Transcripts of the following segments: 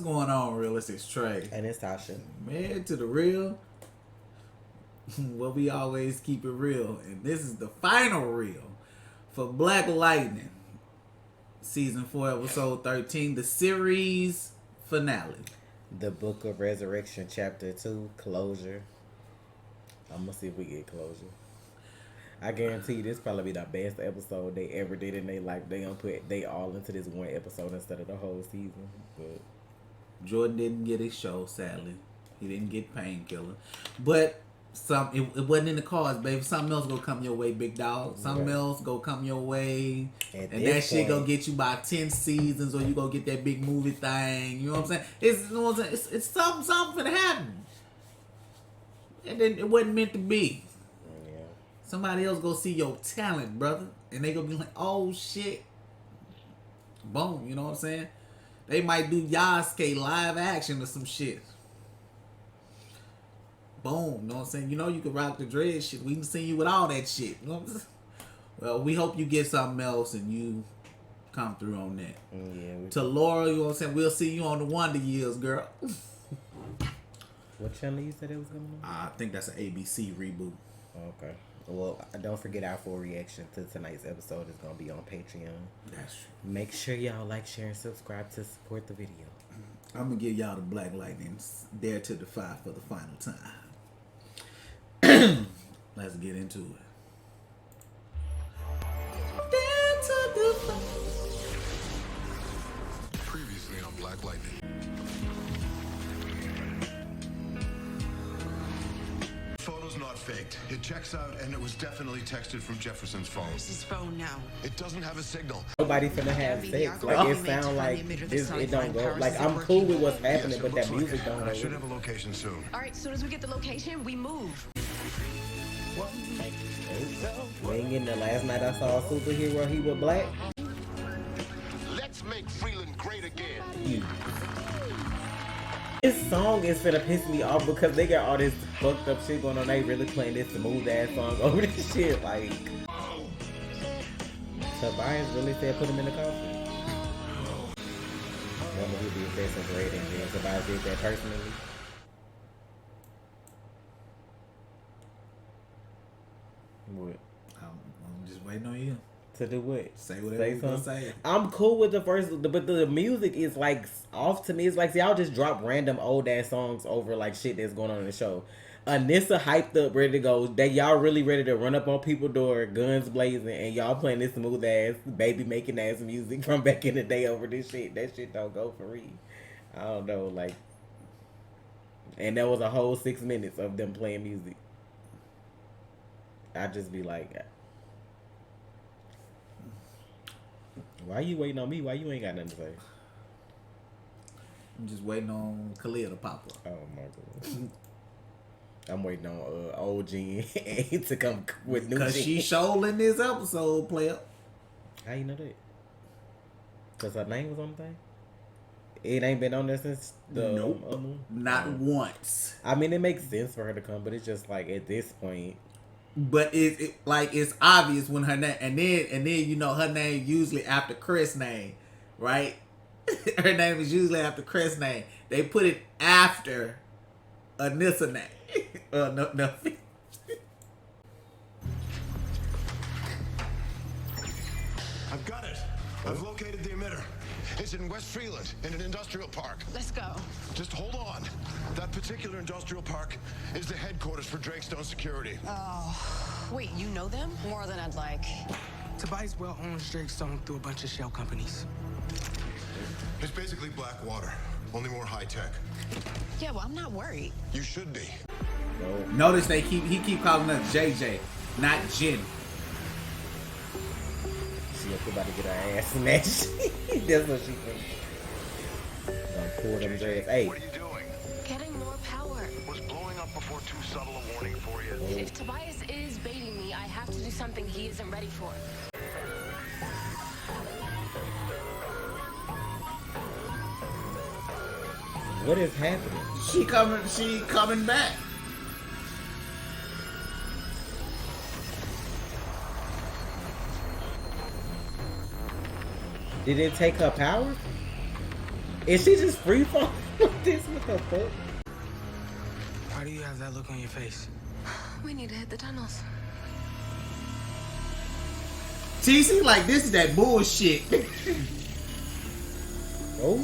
going on, Realistic Trey? And it's Tasha. Man, to the real. Well, we always keep it real. And this is the final reel for Black Lightning. Season 4, episode 13. The series finale. The Book of Resurrection, chapter 2, closure. I'm gonna see if we get closure. I guarantee you this probably be the best episode they ever did in their life. They gonna put they all into this one episode instead of the whole season. But Jordan didn't get his show, sadly. He didn't get Painkiller. But it wasn't in the cards, baby. Something else gonna come your way, big dog. Something else gonna come your way. And that shit gonna get you by 10 seasons, or you gonna get that big movie thing. You know what I'm saying? It's something finna happen. And then it wasn't meant to be. yeah. Somebody else go see your talent, brother. And they gonna be like, oh shit. Boom, you know what I'm saying? They might do Yasuke live action or some shit. Boom, you know what I'm saying? You know you can rock the dread shit. We can see you with all that shit. You know what I'm saying? Well, we hope you get something else and you come through on that. Yeah. To Laura, you know what I'm saying? We'll see you on the Wonder Years, girl. What channel you said it was coming on? I think that's an ABC reboot. Okay. Well, don't forget our full reaction to tonight's episode is going to be on Patreon. That's true. Make sure y'all like, share, and subscribe to support the video. I'm going to give y'all the Black Lightning Dare to Defy for the final time. Let's get into it. Dare to Defy. Previously on Black Lightning. Photo's not faked. It checks out, and it was definitely texted from Jefferson's phone. Where's his phone now? It doesn't have a signal. Nobody finna have sex. Like, it sound like it don't go. Like, I'm cool with what's happening, Yes, but it that looks music like don't it. I should go. have a location soon. All right, soon as we get the location, we move. We ain't getting the last night I saw a superhero, he was black. Let's make Freeland great again. This song is finna piss me off because they got all this fucked up shit going on. They really playing this smooth ass song over this shit. Like, Tobias really said put him in the coffin. One of the best and great, and then Tobias did that personally. What? I'm just waiting on you. To do what? Say whatever you gonna say. I'm cool with the first, but the music is like off to me. It's like, see, y'all just drop random old ass songs over like shit that's going on in the show. Anissa hyped up, ready to go. That y'all really ready to run up on people's door, guns blazing, and y'all playing this smooth ass, baby making ass music from back in the day over this shit. That shit don't go for real. I don't know, like, and that was a whole 6 minutes of them playing music. I just be like, why you waiting on me? Why you ain't got nothing to say? I'm just waiting on Khalil to pop up. Oh my god. I'm waiting on old Jen to come with new Because shit. she showed in this episode, player. How you know that? Because her name was on the thing? It ain't been on there since the... Nope. Not once. I mean, it makes sense for her to come, but it's just like, at this point... But it's obvious when her name... And then you know, her name usually after Chris' name, right? Her name is usually after Chris' name. They put it after Anissa name. No. I've got it. I've located the emitter. It's in West Freeland, in an industrial park. Let's go. Just hold on. That particular industrial park is the headquarters for Drakestone Security. Oh, wait, you know them? More than I'd like. Tobias well owns Drakestone through a bunch of shell companies. It's basically black water, only more high-tech. Yeah, well, I'm not worried. You should be. Notice he keep calling her JJ, not Jen. She about to get her ass snatched. That's what she thinks. Gonna pull them dreads. Hey. What are you doing? Getting more power. Was blowing up before too subtle a warning for you? If Tobias is baiting me, I have to do something he isn't ready for. What is happening? She coming back. Did it take her power? Is she just free falling with this? What the fuck? Why do you have that look on your face? We need to hit the tunnels. TC, like, this is that bullshit. Oh,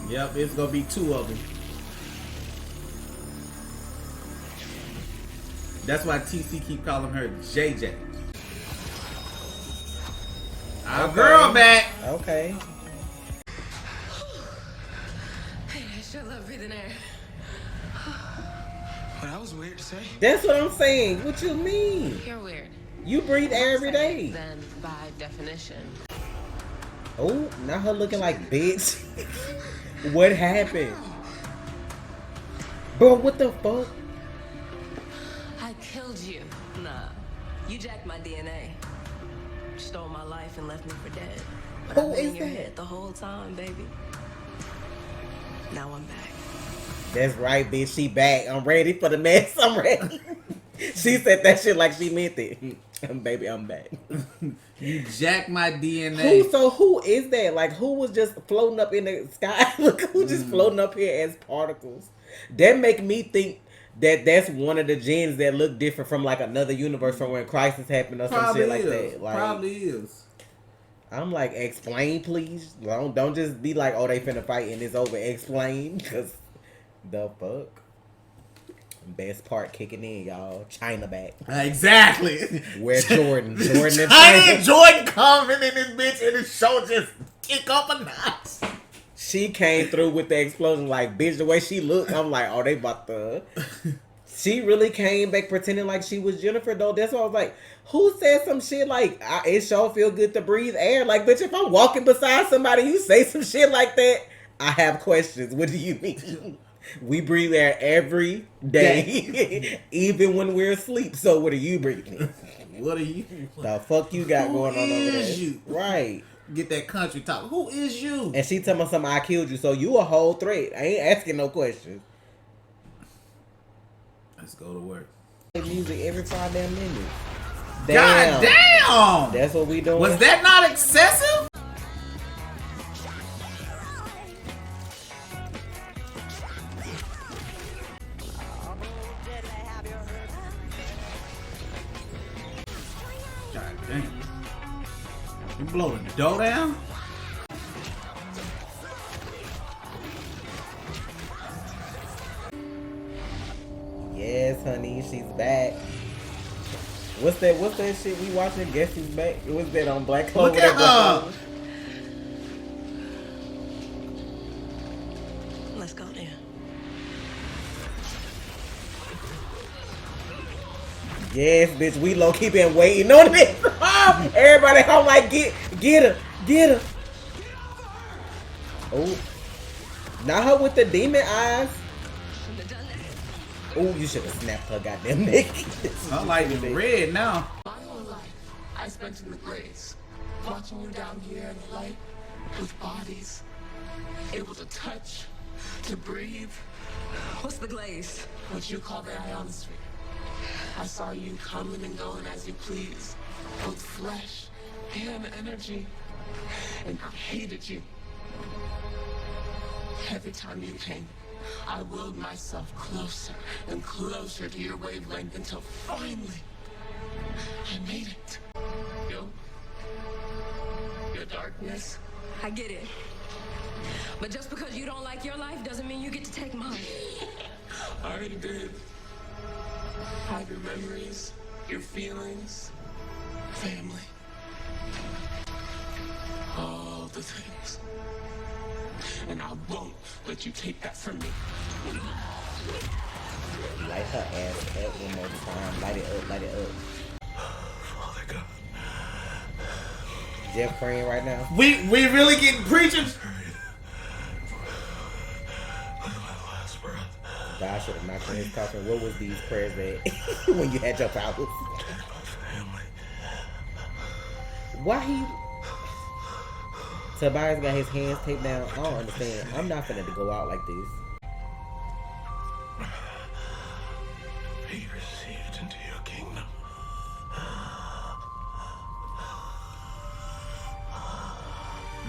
Yep, it's gonna be 2 of them. That's why TC keep calling her JJ. Our Okay. girl back. okay. Hey, I sure love breathing air. Well, that was weird to say. That's what I'm saying. What you mean? You're weird. You breathe air every day. Then, by definition. Oh, now her looking like bitch. What happened? Bro, what the fuck? I killed you. Nah, you jacked my DNA. Stole my life and left me for dead. But Who I've been is in your that? head the whole time, baby. Now I'm back. That's right, bitch. She back. I'm ready for the mess. I'm ready. She said that shit like she meant it. Baby, I'm back. You jack my DNA. Who is that? Like, who was just floating up in the sky? Look, who just floating up here as particles? That make me think that that's one of the gens that look different from like another universe from when Crisis happened or some Probably shit like is. that. Like, Probably is. I'm like, explain, please. Don't just be like, oh, they finna fight and it's over. Explain, cause the fuck. Best part kicking in, y'all. China back. Exactly. Where's Jordan? Jordan and China China. and Jordan coming in this bitch and his show just kick up a notch. She came through with the explosion like, bitch, the way she looked, I'm like, oh, they about to... She really came back pretending like she was Jennifer, though. That's why I was like, who said some shit like, it sure feel good to breathe air? Like, bitch, if I'm walking beside somebody, you say some shit like that, I have questions. What do you mean? We breathe air every day, even when we're asleep. So what are you breathing? What are you? The fuck you got going on over there? is you? Right. Get that country talk. Who is you? And she tell me something, I killed you, so you a whole threat. I ain't asking no questions. Let's go to work. Music every 5 damn minutes. God damn! That's what we doing. Was that not excessive? God damn. You blow the dough down? Yes, honey, she's back. What's that shit we watching? Guess Who's Back? What's that on Black Clover? Look at her! Let's go there. Yes, bitch, we low key been waiting on this. Everybody home like, get her. Oh, not her with the demon eyes. Oh, you should have snapped her goddamn neck. I'm like in red now. My whole life, I spent in the glaze, watching you down here in the light, with bodies, able to touch, to breathe, What's the glaze? what you call the ionosphere. I saw you coming and going as you please, both flesh and energy, and I hated you. Every time you came, I willed myself closer and closer to your wavelength until finally I made it. Your darkness. I get it. But just because you don't like your life doesn't mean you get to take mine. I already did. Hide your memories, your feelings, family. All the things. And I won't let you take that from me. Light her ass up one more time. Light it up. Father God. Jeff praying right now. We really getting preachers. With my last breath. God should have knocked on his coffin. What was these prayers at when you had your powers? Protect my family. Why he... Tobias got his hands taped down. I don't understand. I'm not finna to go out like this. Be received into your kingdom.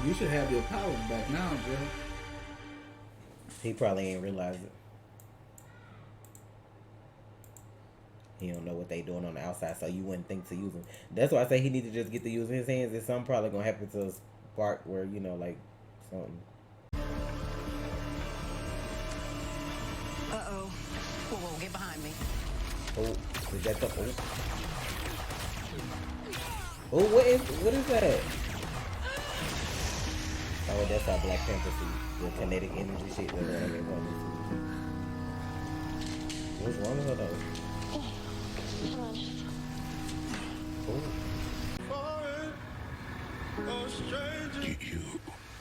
You should have your powers back now, Joe. He probably ain't realize it. He don't know what they doing on the outside, so you wouldn't think to use him. That's why I say he need to just get to use his hands. It's something probably gonna happen to Spark where, you know, like something. Uh-oh. Whoa, get behind me. Oh, is that the oh, what is that? Oh, that's our Black Panther suit. The kinetic energy shit that we're having fun with. What's wrong with her though?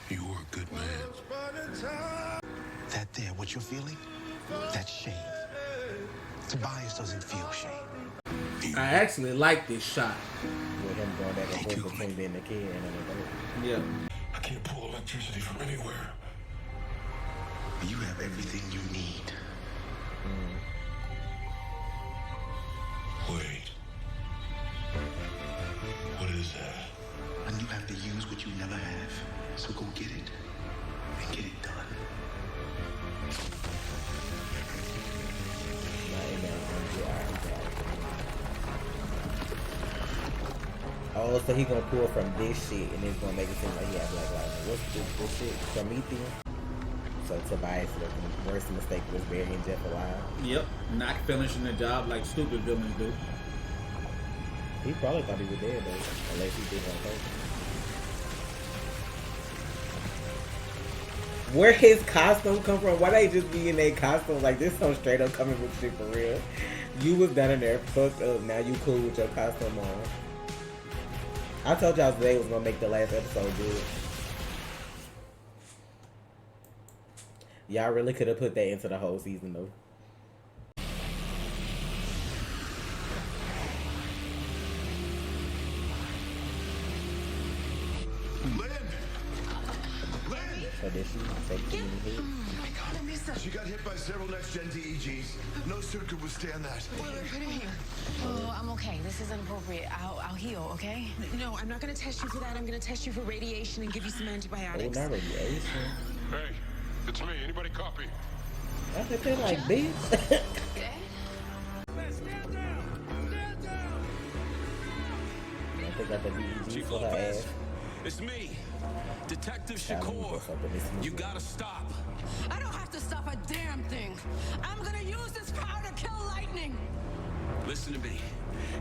You were a good man. That there, what you're feeling, that's shame. Tobias doesn't feel shame. I actually like this shot. With him going back and forth between being a kid and an adult. Yeah. I can't pull electricity from anywhere. You have everything you need. Wait. What is that? And you have to use what you never have. So go get it. And get it done. Oh, so he gonna pull from this shit and it's gonna make it seem like he has Black Lightning. What's this shit? Prometheus? So Tobias, the worst mistake was burying Jeff alive. Yep. Not finishing the job like stupid villains do. He probably thought he was dead though, unless he did on purpose. Where his costume come from? Why they just be in their costume? Like this some straight up coming with shit for real. You was down in there fucked up, now you cool with your costume on. I told y'all today was gonna make the last episode good. Y'all really could have put that into the whole season though. So did she take you in the head? She got hit by several next-gen DEGs. No suit could withstand that. Put it here. Oh, I'm okay. This isn't appropriate. I'll heal, okay? No, I'm not going to test you for that. I'm going to test you for radiation and give you some Oh, antibiotics. not radiation. Hey, it's me. Anybody copy? I think they're like bitch. I think got the DEG for her ass. It's me, Detective Shakur. You gotta stop. I don't have to stop a damn thing. I'm gonna use this power to kill lightning. Listen to me.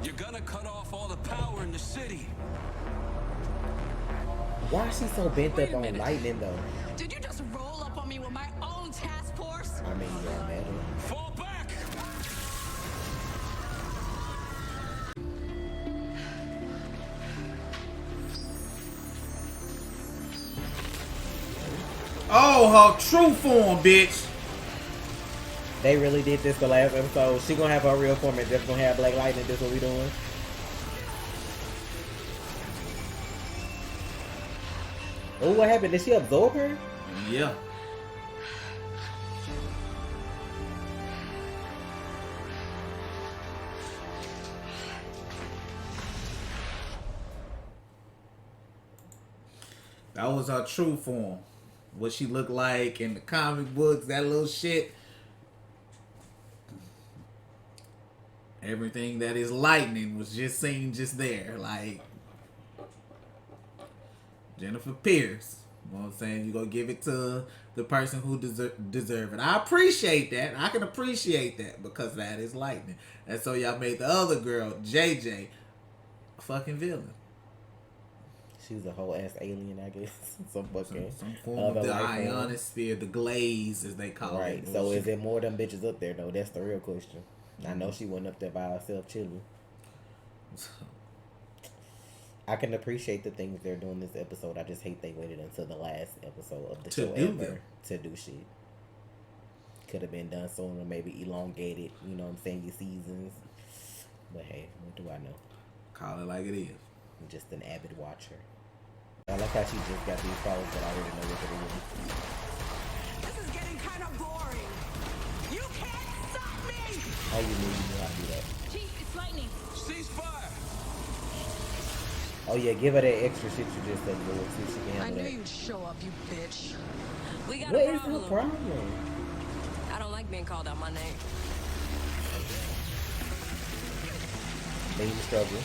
You're gonna cut off all the power in the city. Why is she so bent up on lightning though? Did you just roll up on me with my own task force? I mean, yeah, man. Fall back! Oh, her true form, bitch. They really did this the last episode. She gonna have her real form and just gonna have Black Lightning. This what we doing? Oh, what happened? Did she absorb her? Yeah. That was her true form. What she looked like in the comic books, that little shit. Everything that is lightning was just seen just there. Like Jennifer Pierce. You know what I'm saying? You gonna give it to the person who deserve it. I appreciate that. I can appreciate that because that is lightning. And so y'all made the other girl, JJ, a fucking villain. She was a whole ass alien, I guess. Some fucking some form of the ionosphere, the glaze as they call it. Right. So is there more of them bitches up there though? That's the real question. I know she went up there by herself chilling. I can appreciate the things they're doing this episode. I just hate they waited until the last episode of the show ever to do shit. Could have been done sooner, maybe elongated, you know what I'm saying, your seasons. But hey, what do I know? Call it like it is. I'm just an avid watcher. I like how she just got these powers, but I already know what they're doing. This is getting kind of boring. You can't stop me! How you know how to do that? Chief, it's lightning. Ceasefire! Oh yeah, give her that extra shit you just said, Lord. See if she can I handle knew that. you'd show up, you bitch. We got What a is problem. her problem? I don't like being called out my name. Main struggle.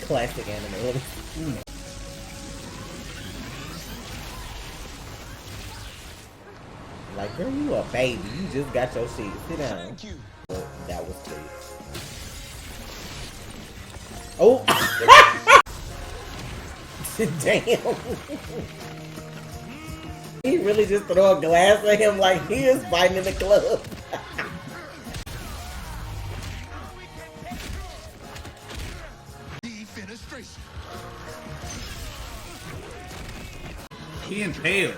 Classic anime. Like, girl, you a baby. You just got your shit. Sit down. Thank you. But that was crazy. Oh! Damn. He really just threw a glass at him like he is fighting in the club. Defenestration. He impaled.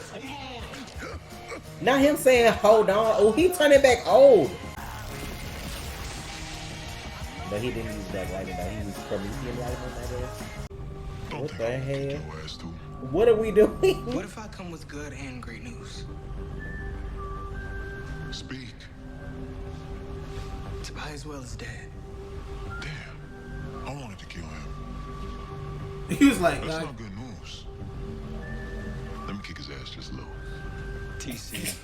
Not him saying, hold on. Oh, he turning back old. But he didn't use black lightning, though. He used Promethean lightning, I guess. What the hell? What are we doing? What if I come with good and great news? Speak. Tobias Well is dead. Damn. I wanted to kill him. He was like, That's not good news. Let me kick his ass just a little. TC,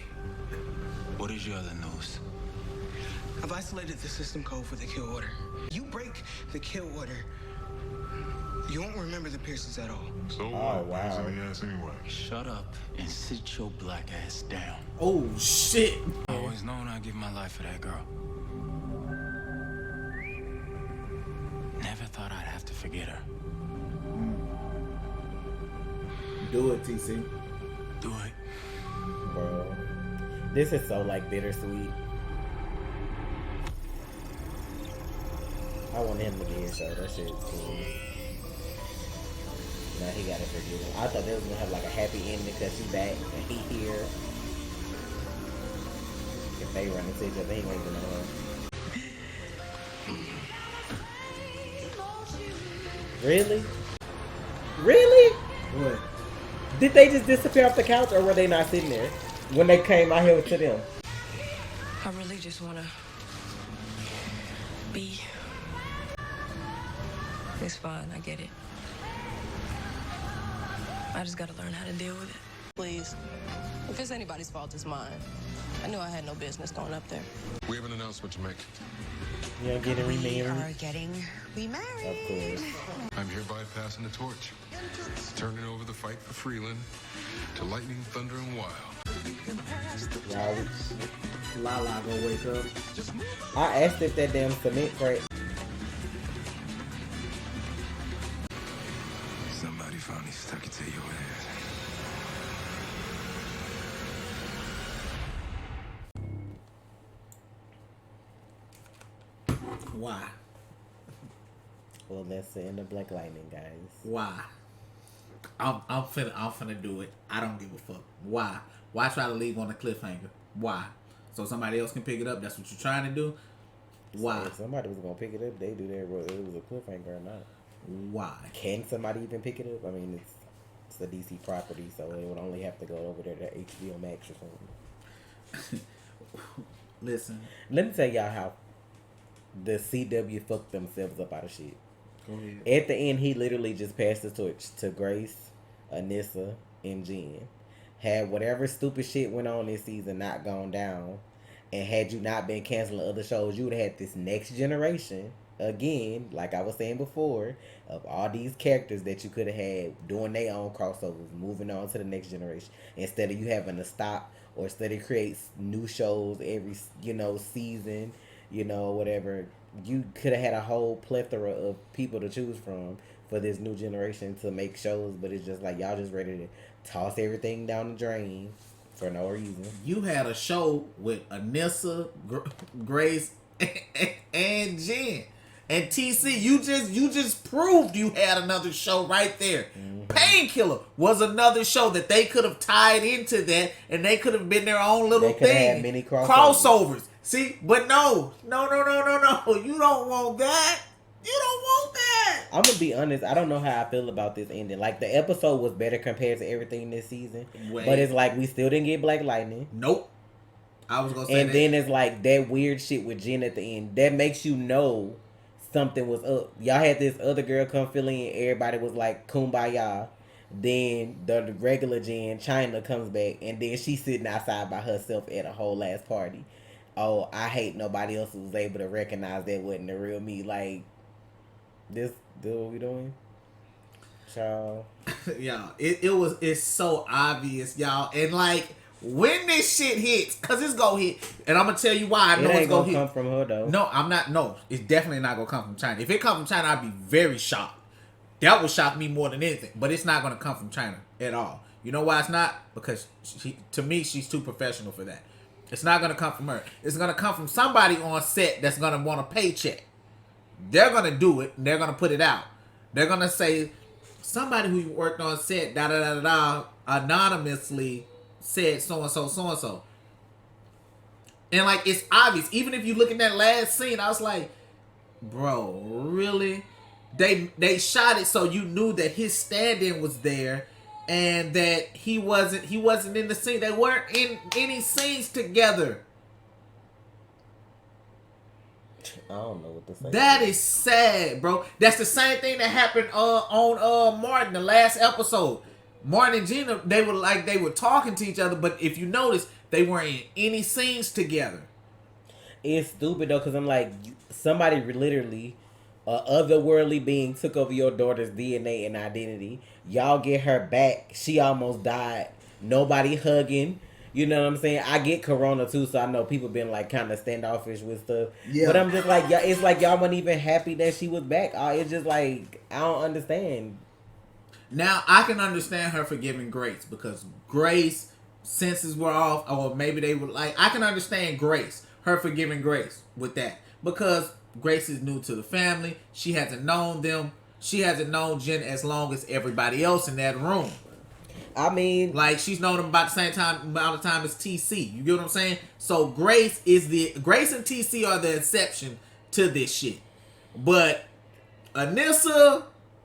what is your other news? I've isolated the system code for the kill order. You break the kill order, you won't remember the Pearsons at all. So wow. Where's any ass anyway? Shut up and sit your black ass down. oh shit. I always known I'd give my life for that girl. Never thought I'd have to forget her. Do it, TC. Do it. Bro. This is so, like, bittersweet. I want him to get his show. That shit's cool. Now he gotta forget it. I thought they was gonna have, like, a happy ending because she back and he here. If they run into each other, he ain't gonna know. Really? Really? What? Did they just disappear off the couch, or were they not sitting there when they came out here to them? I really just want to be. It's fine, I get it. I just gotta learn how to deal with it. Please. If it's anybody's fault, it's mine. I knew I had no business going up there. We have an announcement to make. You ain't getting We remarried? are getting remarried. Of course. I'm hereby passing the torch, turning over the fight for Freeland to Lightning, Thunder, and Wild. Wow. Lala gonna wake up. I asked if that damn cement crack. Somebody finally stuck it to your ass. Why? Well, that's the end of Black Lightning, guys. Why? I'm finna do it. I don't give a fuck. Why? Why try to leave on a cliffhanger? Why? So somebody else can pick it up? That's what you're trying to do? Why? So if somebody was gonna pick it up, they do that whether it was a cliffhanger or not. Why? Can somebody even pick it up? I mean, it's a DC property, so it would only have to go over there to HBO Max or something. Listen. Let me tell y'all how the CW fucked themselves up out of shit. Go ahead. At the end, he literally just passed the torch to Grace, Anissa, and Jen. Had whatever stupid shit went on this season not gone down, and had you not been canceling other shows, you would have had this next generation, again, like I was saying before, of all these characters that you could have had doing their own crossovers, moving on to the next generation, instead of you having to stop or steady create new shows every, season, whatever. You could have had a whole plethora of people to choose from for this new generation to make shows, but it's just like y'all just ready to toss everything down the drain for no reason. You had a show with Anissa, Grace, and Jen. And TC, you just proved you had another show right there. Mm-hmm. Painkiller was another show that they could have tied into that, and they could have been their own little thing. Had many crossovers. See, but no. You don't want that. You don't want that. I'm gonna be honest. I don't know how I feel about this ending. Like, the episode was better compared to everything this season, but it's like we still didn't get Black Lightning. Nope. I was gonna say and that. then it's like that weird shit with Jen at the end that makes you know something was up. Y'all had this other girl come fill in. Everybody was like kumbaya. Then the regular Jen, China, comes back, and then she's sitting outside by herself at a whole ass party. Oh, I hate nobody else was able to recognize that wasn't the real me. Like, this what we doing? Y'all. Y'all, it's so obvious, y'all. And like, when this shit hits, cause it's gonna hit, and I'm gonna tell you why I know it's gonna hit. Come from her though. No, I'm not. No, it's definitely not gonna come from China. If it come from China, I'd be very shocked. That would shock me more than anything. But it's not gonna come from China at all. You know why it's not? Because to me, she's too professional for that. It's not gonna come from her. It's gonna come from somebody on set that's gonna want a paycheck. They're gonna do it, and they're gonna put it out. They're gonna say somebody who worked on set, anonymously said so and so. And like, it's obvious. Even if you look at that last scene, I was like, bro, really? They shot it so you knew that his stand-in was there and that he wasn't in the scene. They weren't in any scenes together. I don't know what to say. That is sad, bro. That's the same thing that happened on Martin, the last episode. Martin and Gina, they were talking to each other, but if you notice, they weren't in any scenes together. It's stupid though, because I'm like, somebody literally, otherworldly being took over your daughter's DNA and identity. Y'all get her back. She almost died. Nobody hugging. You know what I'm saying? I get corona too, so I know people been like kind of standoffish with stuff. Yeah. But I'm just like, it's like y'all weren't even happy that she was back. It's just like, I don't understand. Now, I can understand her forgiving Grace because Grace senses were off, or maybe they were like, I can understand Grace, her forgiving Grace with that because Grace is new to the family. She hasn't known them. She hasn't known Jen as long as everybody else in that room. I mean, like, she's known them about the same amount of time as TC. You get what I'm saying? So Grace and TC are the exception to this shit. But Anissa,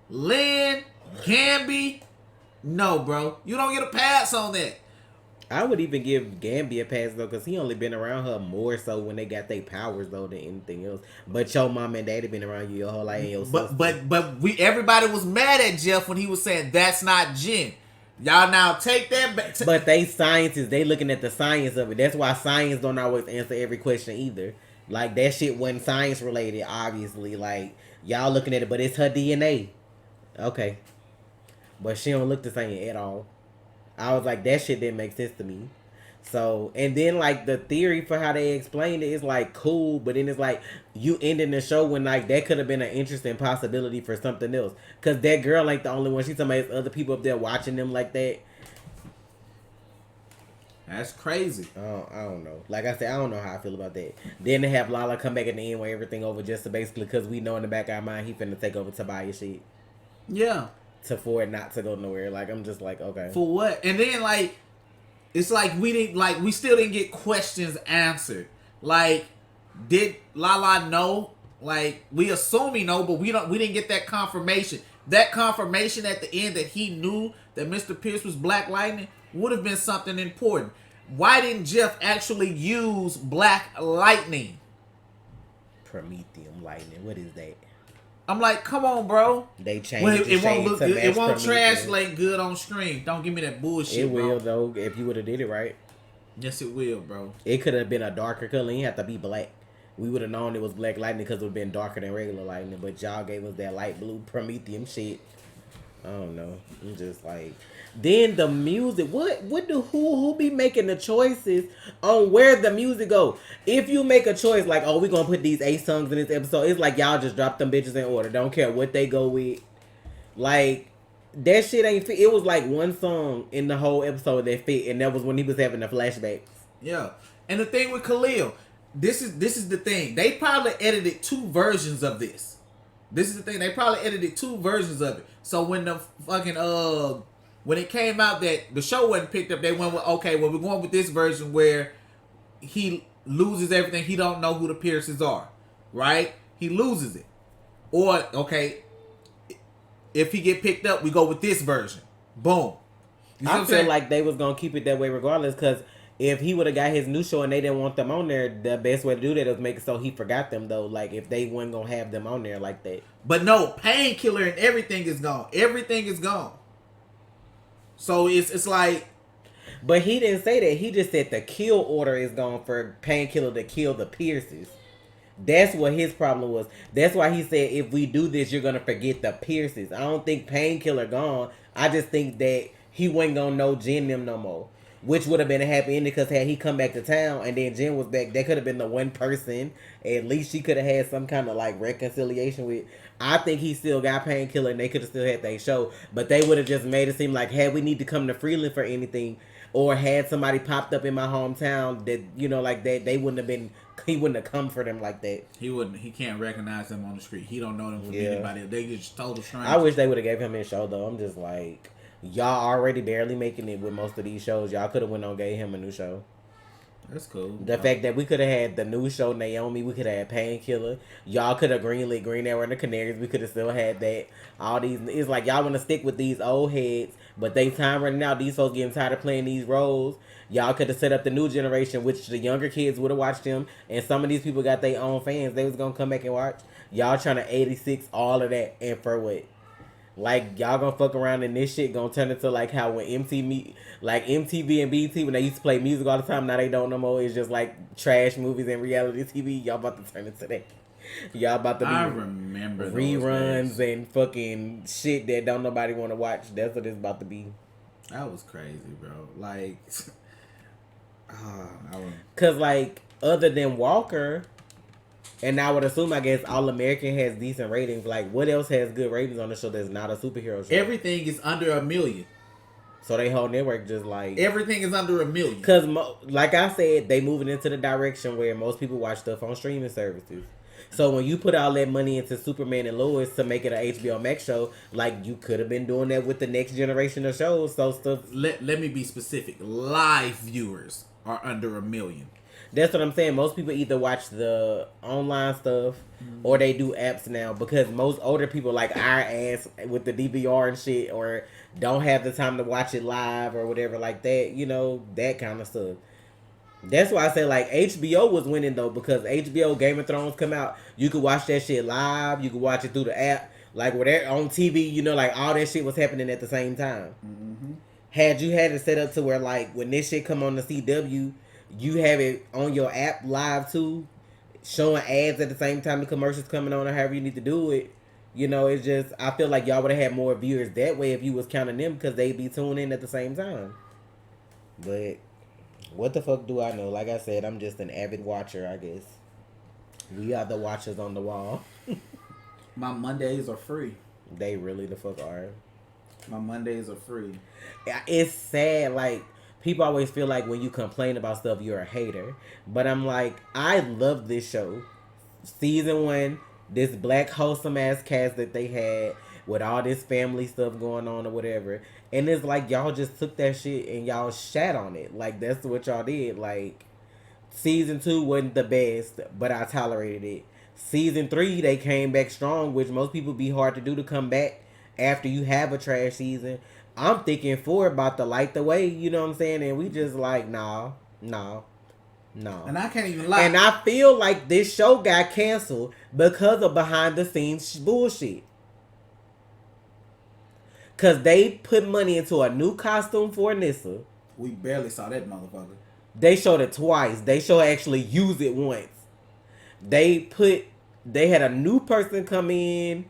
Lynn, Gamby, no, bro. You don't get a pass on that. I would even give Gamby a pass though, because he only been around her more so when they got their powers though than anything else. But your mom and daddy been around you your whole life. And your but everybody was mad at Jeff when he was saying that's not Jen. Y'all now take that back. But they scientists, they looking at the science of it. That's why science don't always answer every question either. Like, that shit wasn't science related, obviously. Like, y'all looking at it, but it's her DNA. Okay. But she don't look the same at all. I was like, that shit didn't make sense to me. So, and then like the theory for how they explained it is like cool, but then it's like you ending the show when like that could have been an interesting possibility for something else. Cause that girl ain't the only one. She's talking about other people up there watching them like that. That's crazy. I don't know. Like I said, I don't know how I feel about that. Then they have Lala come back at the end where everything over just to basically because we know in the back of our mind he finna take over Tobias shit. Yeah. For it not to go nowhere. Like I'm just like, okay. For what? And then like it's like we still didn't get questions answered. Like, did Lala know? Like, we assume he know, but we didn't get that confirmation. That confirmation at the end that he knew that Mr. Pierce was Black Lightning would have been something important. Why didn't Jeff actually use Black Lightning? Prometheum Lightning. What is that? I'm like, come on, bro. They changed it won't look good. It won't translate good on screen. Don't give me that bullshit. It will, bro. though, if you would have did it right. Yes, it will, bro. It could have been a darker color. It didn't have to be black. We would have known it was Black Lightning because it would have been darker than regular lightning. But y'all gave us that light blue Prometheum shit. I don't know. I'm just like... Then the music, what do who be making the choices on where the music go? If you make a choice like, oh, we gonna put these 8 songs in this episode, it's like y'all just drop them bitches in order. Don't care what they go with. Like, that shit ain't fit. It was like one song in the whole episode that fit, and that was when he was having the flashbacks. Yeah. And the thing with Khalil, this is the thing. They probably edited 2 versions of this. This is the thing. They probably edited 2 versions of it. So when the fucking when it came out that the show wasn't picked up, they went with, okay, well, we're going with this version where he loses everything. He don't know who the Pierces are, right? He loses it. Or, okay, if he get picked up, we go with this version. Boom. I feel like they was going to keep it that way regardless because If he would have got his new show and they didn't want them on there, the best way to do that was make it so he forgot them though. Like if they wasn't gonna have them on there like that. But no, Painkiller and everything is gone. Everything is gone. So it's like. But he didn't say that. He just said the kill order is gone for Painkiller to kill the Pierces. That's what his problem was. That's why he said if we do this, you're gonna forget the Pierces. I don't think Painkiller gone. I just think that he wasn't gonna know Jen them no more. Which would have been a happy ending because had he come back to town and then Jen was back, that could have been the one person. At least she could have had some kind of like reconciliation with. I think he still got Painkiller and they could have still had their show. But they would have just made it seem like, had we need to come to Freeland for anything, or had somebody popped up in my hometown that, you know, like that, they wouldn't have been, he wouldn't have come for them like that. He wouldn't. He can't recognize them on the street. He don't know them from anybody. They just total strangers. I wish they would have gave him his show though. I'm just like, y'all already barely making it with most of these shows. Y'all could have went on and gave him a new show. That's cool. The fact that we could have had the new show Naomi, we could have had Painkiller. Y'all could have greenlit Green Arrow and the Canaries. We could have still had that. All these, it's like y'all want to stick with these old heads, but they time running out. These folks getting tired of playing these roles. Y'all could have set up the new generation, which the younger kids would have watched them. And some of these people got their own fans. They was gonna come back and watch. Y'all trying to 86 all of that, and for what? Like, y'all gonna fuck around and this shit gonna turn into like how when MTV and BT, when they used to play music all the time, now they don't no more. It's just like trash movies and reality TV. Y'all about to turn into that. Y'all about to be I remember reruns and fucking shit that don't nobody want to watch. That's what it's about to be. That was crazy, bro. Like, cause like other than Walker. And I would assume, I guess, All American has decent ratings. Like, what else has good ratings on the show that's not a superhero show? Everything is under 1 million. So they whole network just like... Everything is under 1 million. Because, like I said, they moving into the direction where most people watch stuff on streaming services. So when you put all that money into Superman and Lois to make it an HBO Max show, like, you could have been doing that with the next generation of shows. So stuff... Let me be specific. Live viewers are under 1 million. That's what I'm saying. Most people either watch the online stuff or they do apps now, because most older people like our ass with the DVR and shit, or don't have the time to watch it live or whatever like that, you know, that kind of stuff. That's why I say like HBO was winning though, because HBO Game of Thrones come out, you could watch that shit live, you could watch it through the app, like where they're on TV, you know, like all that shit was happening at the same time. Mm-hmm. Had you had it set up to where like when this shit come on the CW, you have it on your app live too, showing ads at the same time the commercials coming on, or however you need to do it. You know, it's just, I feel like y'all would have had more viewers that way if you was counting them, because they'd be tuning in at the same time. But what the fuck do I know? Like I said, I'm just an avid watcher, I guess. We are the watchers on the wall. My Mondays are free. They really the fuck are. My Mondays are free. It's sad, like, people always feel like when you complain about stuff, you're a hater. But I'm like, I love this show. Season 1, this black wholesome ass cast that they had with all this family stuff going on or whatever. And it's like, y'all just took that shit and y'all shat on it. Like, that's what y'all did. Like, season 2 wasn't the best, but I tolerated it. Season 3, they came back strong, which most people be hard to do, to come back after you have a trash season. I'm thinking 4 about to light the way, you know what I'm saying? And we just like, no. And I can't even lie. And I feel like this show got canceled because of behind the scenes bullshit. Because they put money into a new costume for Anissa. We barely saw that motherfucker. They showed it twice. They showed actually use it once. They had a new person come in,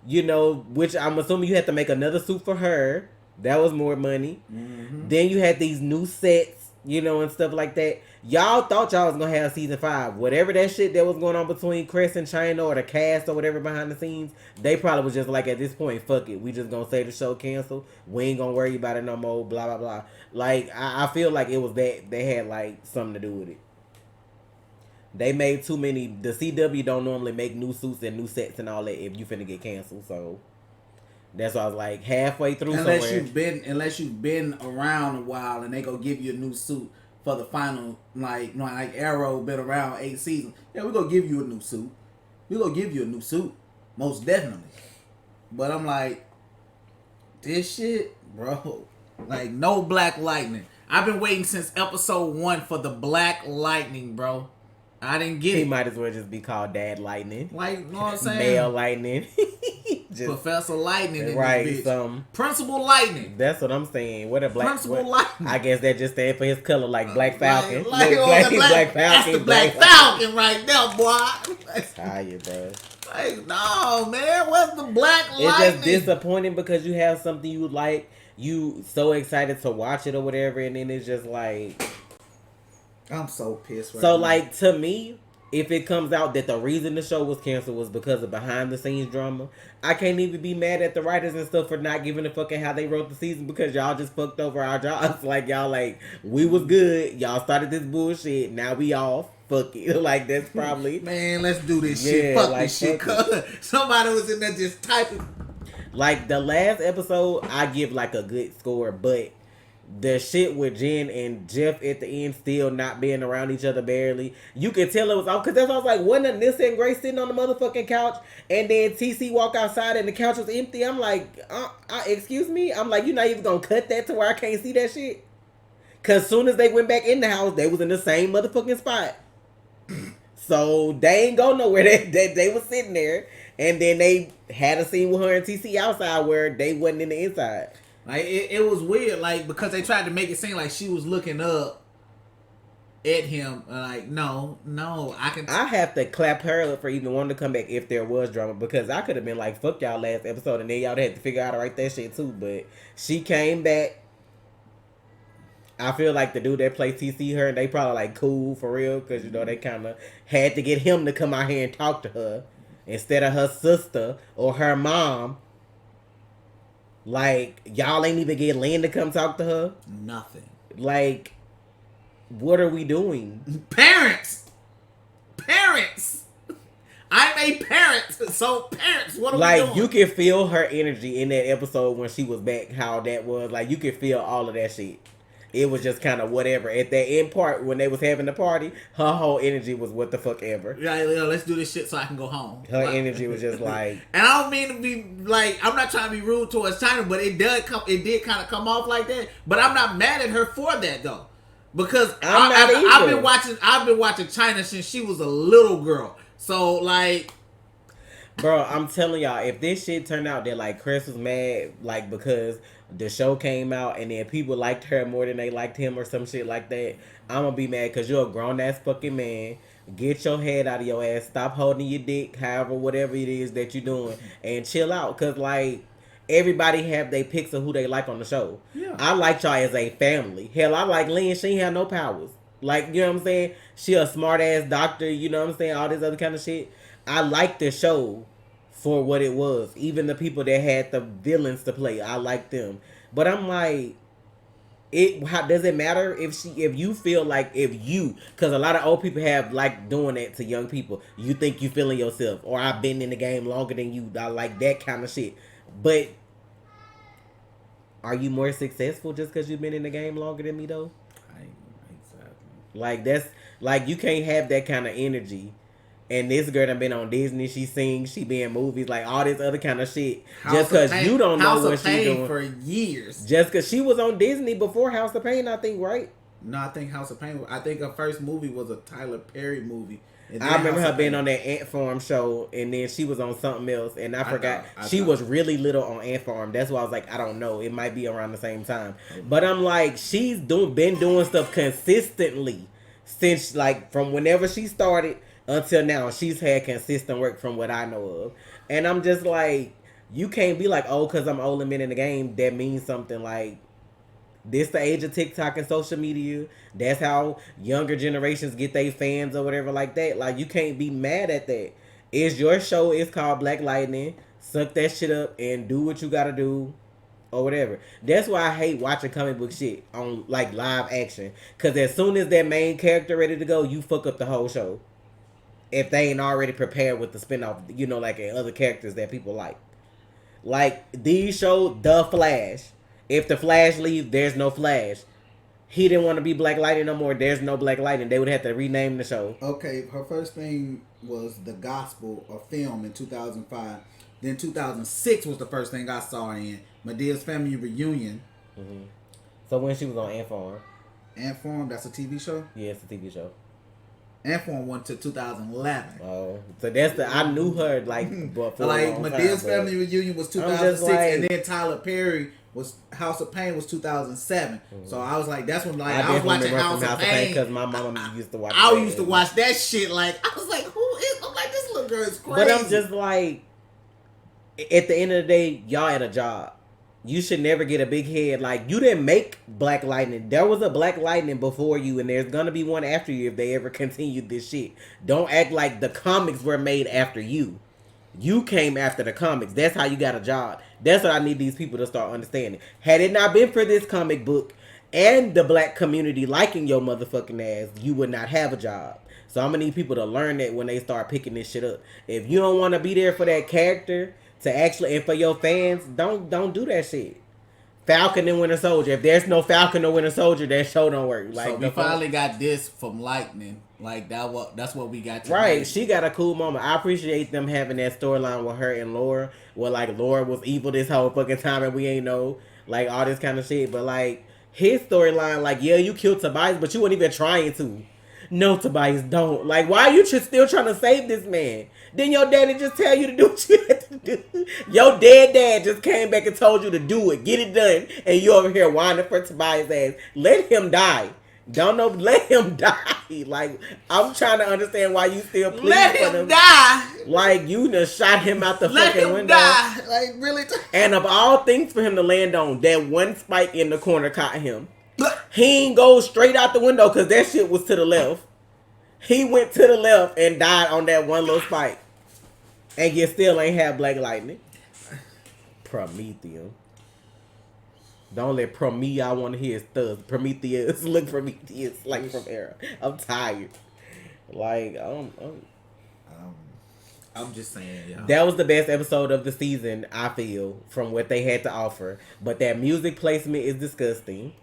you know, which I'm assuming you had to make another suit for her. That was more money. Mm-hmm. Then you had these new sets, you know, and stuff like that. Y'all thought y'all was going to have season 5. Whatever that shit that was going on between Chris and China, or the cast or whatever behind the scenes, they probably was just like, at this point, fuck it. We just going to say the show canceled. We ain't going to worry about it no more, blah, blah, blah. Like, I feel like it was that they had, like, something to do with it. They made too many. The CW don't normally make new suits and new sets and all that if you finna get canceled, so... That's why I was like halfway through unless you've been around a while and they go give you a new suit for the final, like Arrow been around 8 seasons. Yeah, we're gonna give you a new suit. We're gonna give you a new suit. Most definitely. But I'm like, this shit, bro. Like, no Black Lightning. I've been waiting since episode 1 for the Black Lightning, bro. I didn't get He it. might as well just be called Dad Lightning. Like, you know what I'm saying? Male Lightning. Just, Professor Lightning in right, this bitch. some Principal Lightning. That's what I'm saying. What a black Principal Lightning. I guess that just stands for his color, like Black Falcon. Like, Black That's Falcon. the Black Falcon right there, boy. Tired, bro. Like, no, man. Where's the Black Lightning? It's just disappointing because you have something you like, you so excited to watch it or whatever, and then it's just like, I'm so pissed right so now. like, to me, if it comes out that the reason the show was canceled was because of behind the scenes drama, I can't even be mad at the writers and stuff for not giving a fuck at how they wrote the season, because y'all just fucked over our jobs. Like, y'all like, we was good, y'all started this bullshit, now we off. Fuck it. Like, that's probably, man, let's do this shit. Fuck this shit. Somebody was in there just typing. Like, the last episode, I give like a good score, but the shit with Jen and Jeff at the end still not being around each other barely, you could tell it was off, because that's why I was like, wasn't Anissa and Grace sitting on the motherfucking couch, and then TC walk outside and the couch was empty? I'm like, excuse me? I'm like, you're not even gonna cut that to where I can't see that shit? Because soon as they went back in the house, they was in the same motherfucking spot. So they ain't go nowhere. They was sitting there, and then they had a scene with her and TC outside where they wasn't in the inside. Like, it was weird, like, because they tried to make it seem like she was looking up at him. Like, no, I have to clap her up for even wanting to come back if there was drama, because I could have been like, fuck y'all last episode, and then y'all had to figure out how to write that shit too. But she came back. I feel like the dude that played TC her, they probably like cool for real, because, you know, they kind of had to get him to come out here and talk to her instead of her sister or her mom. Like, y'all ain't even get Lynn to come talk to her. Nothing. Like, what are we doing? Parents. I'm a parent, so parents, what are we doing? Like, you can feel her energy in that episode when she was back, how that was. Like, you can feel all of that shit. It was just kind of whatever. At that end part, when they was having the party, her whole energy was what the fuck ever. Yeah, let's do this shit so I can go home. Her energy was just like... And I don't mean to be, like, I'm not trying to be rude towards China, but it did kind of come off like that. But I'm not mad at her for that, though. Because I've been watching China since she was a little girl. So, like... Bro, I'm telling y'all, if this shit turned out that, like, Chris was mad, like, because the show came out and then people liked her more than they liked him or some shit like that, I'm gonna be mad, because you're a grown-ass fucking man. Get your head out of your ass. Stop holding your dick, however, whatever it is that you're doing, and chill out. Because, like, everybody have their picks of who they like on the show. Yeah. I like y'all as a family. Hell, I like Lynn. She ain't have no powers. Like, you know what I'm saying? She a smart-ass doctor, you know what I'm saying? All this other kind of shit. I like the show for what it was. Even the people that had the villains to play, I like them. But I'm like, how does it matter if you feel like, because a lot of old people have like doing that to young people. You think you feeling yourself, or I've been in the game longer than you. I like that kind of shit. But are you more successful just because you've been in the game longer than me though? Like, that's like, you can't have that kind of energy. And this girl done been on Disney. She sings. She be in movies. Like, all this other kind of shit. Just because you don't know what she's doing. For years. Just because she was on Disney before House of Pain, I think, right? No, I think House of Pain. I think her first movie was a Tyler Perry movie. I remember her being on that Ant Farm show, and then she was on something else, and I forgot. She was really little on Ant Farm. That's why I was like, I don't know. It might be around the same time. But I'm like, she's been doing stuff consistently since, like, from whenever she started until now. She's had consistent work from what I know of. And I'm just like, you can't be like, oh, because I'm old and been in the game, that means something. Like, this the age of TikTok and social media. That's how younger generations get their fans or whatever like that. Like, you can't be mad at that. It's your show. It's called Black Lightning. Suck that shit up and do what you gotta do or whatever. That's why I hate watching comic book shit on, like, live action. Because as soon as that main character ready to go, you fuck up the whole show. If they ain't already prepared with the spinoff, you know, like other characters that people like. Like, these shows, The Flash. If the Flash leaves, there's no Flash. He didn't want to be Black Lightning no more. There's no Black Lightning. They would have to rename the show. Okay, her first thing was The Gospel, a film in 2005. Then 2006 was the first thing I saw her in. Medea's Family Reunion. Mm-hmm. So when she was on Ant Farm. Ant Farm, that's a TV show? Yeah, it's a TV show. Ant Farm went to 2011. Oh, so that's I knew her before. Like Medea's Family Reunion was 2006, and then Tyler Perry was House of Pain was 2007. So I was like, that's when I was watching House of Pain because my mama used to watch. I used to watch that shit. Like I was like, who is? I'm like, this little girl is crazy. But I'm just like, at the end of the day, y'all at a job. You should never get a big head. Like, you didn't make Black Lightning. There was a Black Lightning before you, and there's gonna be one after you if they ever continued this shit. Don't act like the comics were made after you. You came after the comics. That's how you got a job. That's what I need these people to start understanding. Had it not been for this comic book and the black community liking your motherfucking ass, you would not have a job. So I'm gonna need people to learn that when they start picking this shit up. If you don't want to be there for that character to actually, and for your fans, don't do that shit. Falcon and Winter Soldier. If there's no Falcon or Winter Soldier, that show don't work. Like, so we finally got this from Lightning. Like that's what we got. Tonight. Right, she got a cool moment. I appreciate them having that storyline with her and Laura, where like Laura was evil this whole fucking time and we ain't know, like all this kind of shit. But like his storyline, like yeah, you killed Tobias, but you weren't even trying to. No, Tobias, don't. Like, why are you still trying to save this man? Didn't your daddy just tell you to do what you had to do? Your dead dad just came back and told you to do it. Get it done. And you over here whining for Tobias' ass. Let him die. Don't know. Let him die. Like, I'm trying to understand why you still pleading let for him him. Die. Like, you done shot him out the let fucking him window. Die. Like, really? And of all things for him to land on, that one spike in the corner caught him. He ain't go straight out the window because that shit was to the left. He went to the left and died on that one little spike. And you still ain't have Black Lightning. Prometheus. Don't let I want to hear his thugs. Prometheus. Look Prometheus like from Era. I'm tired. Like, I'm just saying, y'all. That was the best episode of the season, I feel, from what they had to offer. But that music placement is disgusting.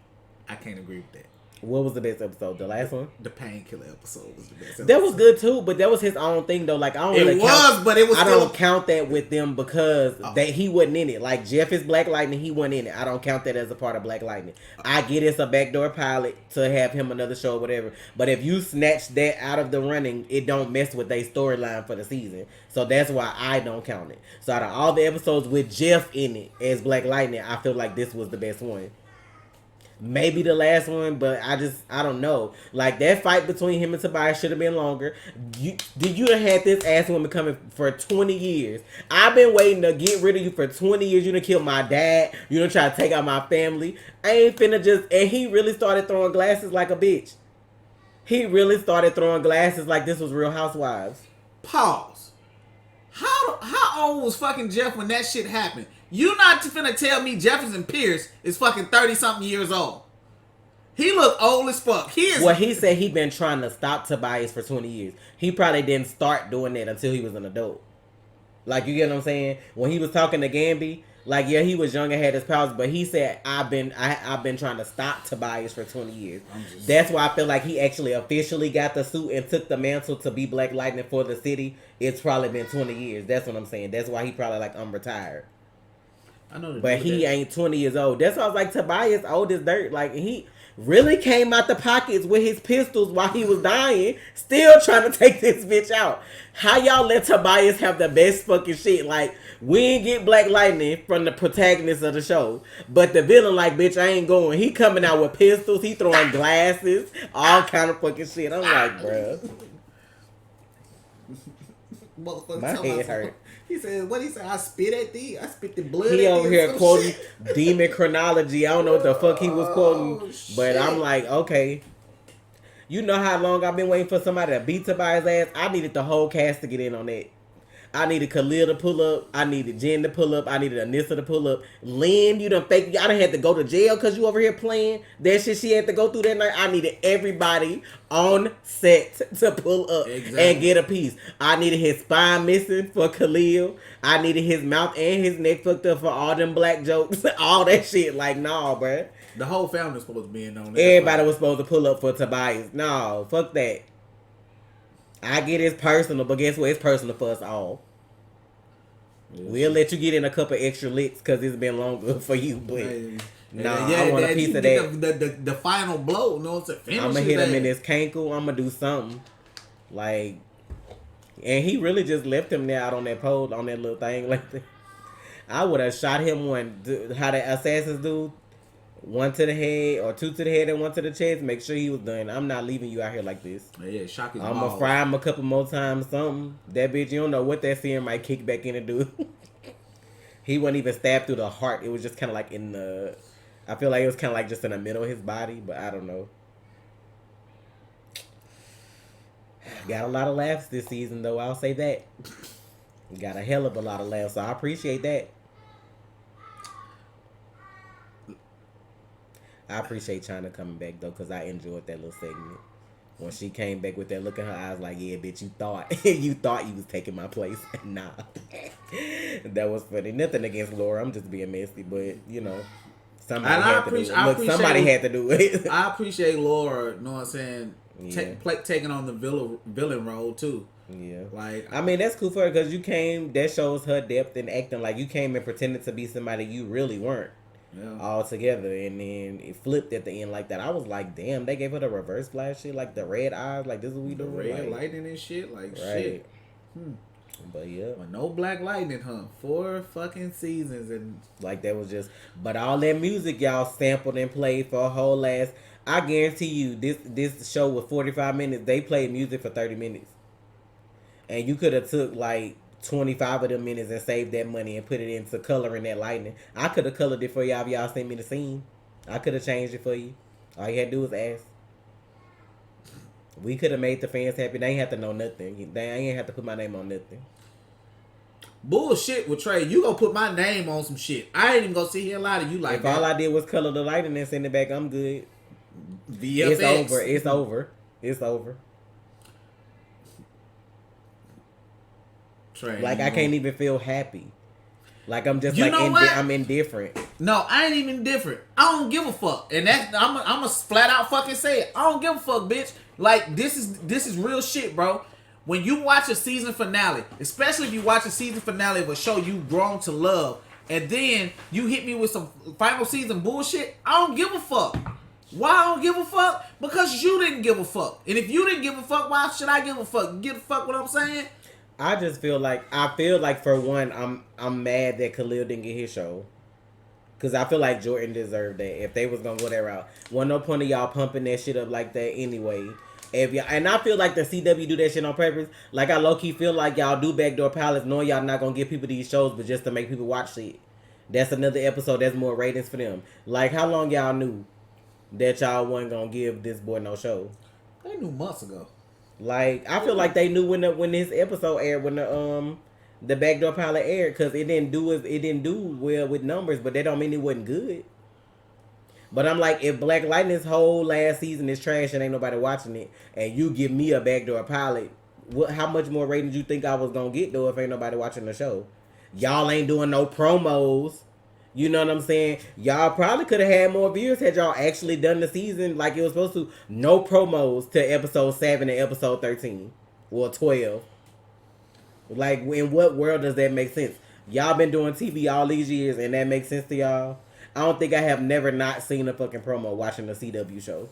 I can't agree with that. What was the best episode? The last one? The Painkiller episode was the best episode. That was good too, but that was his own thing though. Like I don't really count, but it was I still... don't count that with them because that he wasn't in it. Like Jeff is Black Lightning, he wasn't in it. I don't count that as a part of Black Lightning. I get it's a backdoor pilot to have him another show or whatever. But if you snatch that out of the running, it don't mess with their storyline for the season. So that's why I don't count it. So out of all the episodes with Jeff in it as Black Lightning, I feel like this was the best one. Maybe the last one, but I don't know. Like, that fight between him and Tobias should have been longer. You done had this ass woman coming for 20 years. I've been waiting to get rid of you for 20 years. You done killed my dad. You done try to take out my family. I ain't finna just... And he really started throwing glasses like a bitch. He really started throwing glasses like this was Real Housewives. Pause. How old was fucking Jeff when that shit happened? You not finna tell me Jefferson Pierce is fucking 30-something years old. He look old as fuck. Well, he said he been trying to stop Tobias for 20 years. He probably didn't start doing that until he was an adult. Like, you get what I'm saying? When he was talking to Gamby, like, yeah, he was young and had his powers, but he said, I've been trying to stop Tobias for 20 years. That's why I feel like he actually officially got the suit and took the mantle to be Black Lightning for the city. It's probably been 20 years. That's what I'm saying. That's why he probably like, I'm retired. I know, but he ain't 20 years old. That's why I was like, Tobias old as dirt. Like, he really came out the pockets with his pistols while he was dying, still trying to take this bitch out. How y'all let Tobias have the best fucking shit? Like, we ain't get Black Lightning from the protagonist of the show, but the villain like, bitch, I ain't going. He coming out with pistols, he throwing glasses, all kind of fucking shit. I'm like, bruh. My head hurt. He said, what he said? I spit at thee. I spit the blood. He at over thee here quoting shit. Demon Chronology. I don't know what the fuck he was quoting, but I'm like, okay. You know how long I've been waiting for somebody to beat Tobias' ass? I needed the whole cast to get in on that. I needed Khalil to pull up. I needed Jen to pull up. I needed Anissa to pull up. Lynn, you done fake. I done had to go to jail because you over here playing that shit she had to go through that night. I needed everybody on set to pull up and get a piece. I needed his spine missing for Khalil. I needed his mouth and his neck fucked up for all them black jokes. All that shit. Like, nah, bruh. The whole family was supposed to be in on that. Everybody was supposed to pull up for Tobias. No, fuck that. I get it's personal, but guess what? It's personal for us all. We'll let you get in a couple extra licks because it's been longer for you, but Nah, I want a piece of that. The final blow. No, it's a finish. I'm gonna hit him in his cankle. I'm gonna do something. Like, and he really just left him there out on that pole, on that little thing like that. I would have shot him how the assassins do. 1 to the head or 2 to the head and 1 to the chest. Make sure he was done. I'm not leaving you out here like this. Yeah, shock his I'm gonna fry him a couple more times. Something that bitch, you don't know what that serum might kick back in and do. He wasn't even stabbed through the heart. It was just kind of like in the. I feel like it was kind of like just in the middle of his body, but I don't know. Got a lot of laughs this season, though. I'll say that. Got a hell of a lot of laughs, so I appreciate that. I appreciate China coming back, though, because I enjoyed that little segment. When she came back with that look in her eyes like, yeah, bitch, you thought you was taking my place. Nah. That was funny. Nothing against Laura. I'm just being messy, but, you know, somebody had to do it. Look, somebody had to do it. I appreciate Laura, you know what I'm saying, Yeah. taking on the villain role, too. Yeah. Like, I mean, that's cool for her because you came, that shows her depth in acting. Like, you came and pretended to be somebody you really weren't. Yeah. All together, and then it flipped at the end like that. I was like, damn, they gave her the reverse flash shit, like the red eyes, like this is what we doing, red like, lightning and shit, like right. shit. But yeah, But no Black Lightning, huh? 4 fucking seasons and like that was just. But all that music y'all sampled and played for a whole last. I guarantee you, this show was 45 minutes. They played music for 30 minutes, and you could have took like 25 of them minutes and save that money and put it into coloring that lightning. I could have colored it for y'all if y'all sent me the scene. I could have changed it for you. All you had to do was ask. We could have made the fans happy. They ain't have to know nothing. They ain't have to put my name on nothing. bullshit with Trey. You gonna put my name on some shit. I ain't even gonna sit here and lie to you like if that. all I did was color the lightning and send it back, I'm good. VFX. It's over. It's over. It's over. Trey, Like I can't even feel happy. Like I'm just You like know what? I'm indifferent. No, I ain't even different. I don't give a fuck, and that's I'm a flat out fucking say it. I don't give a fuck, bitch. Like this is real shit, bro. When you watch a season finale, especially if you watch a season finale of a show you've grown to love, and then you hit me with some final season bullshit, I don't give a fuck. Why I don't give a fuck? Because you didn't give a fuck. And if you didn't give a fuck, why should I give a fuck? You give a fuck what I'm saying? I just feel like for one, I'm mad that Khalil didn't get his show. Cause I feel like Jordan deserved that. If they was gonna go that route, wasn't no point of y'all pumping that shit up like that anyway. If y'all, and I feel like the CW do that shit on purpose. Like I low key feel like y'all do backdoor pilots, knowing y'all not gonna give people these shows, but just to make people watch shit. That's another episode. That's more ratings for them. Like how long y'all knew that y'all wasn't gonna give this boy no show? They knew months ago. Like I feel like they knew when this episode aired, when the backdoor pilot aired, because it didn't do well with numbers, but that don't mean it wasn't good. But I'm like, if Black Lightning's whole last season is trash and ain't nobody watching it, and you give me a backdoor pilot, how much more ratings you think I was gonna get though if ain't nobody watching the show? Y'all ain't doing no promos. You know what I'm saying? Y'all probably could have had more viewers had y'all actually done the season like it was supposed to. No promos to episode 7 and episode 13 or 12. Like, in what world does that make sense? Y'all been doing TV all these years and that makes sense to y'all? I don't think I have never not seen a fucking promo watching a CW show.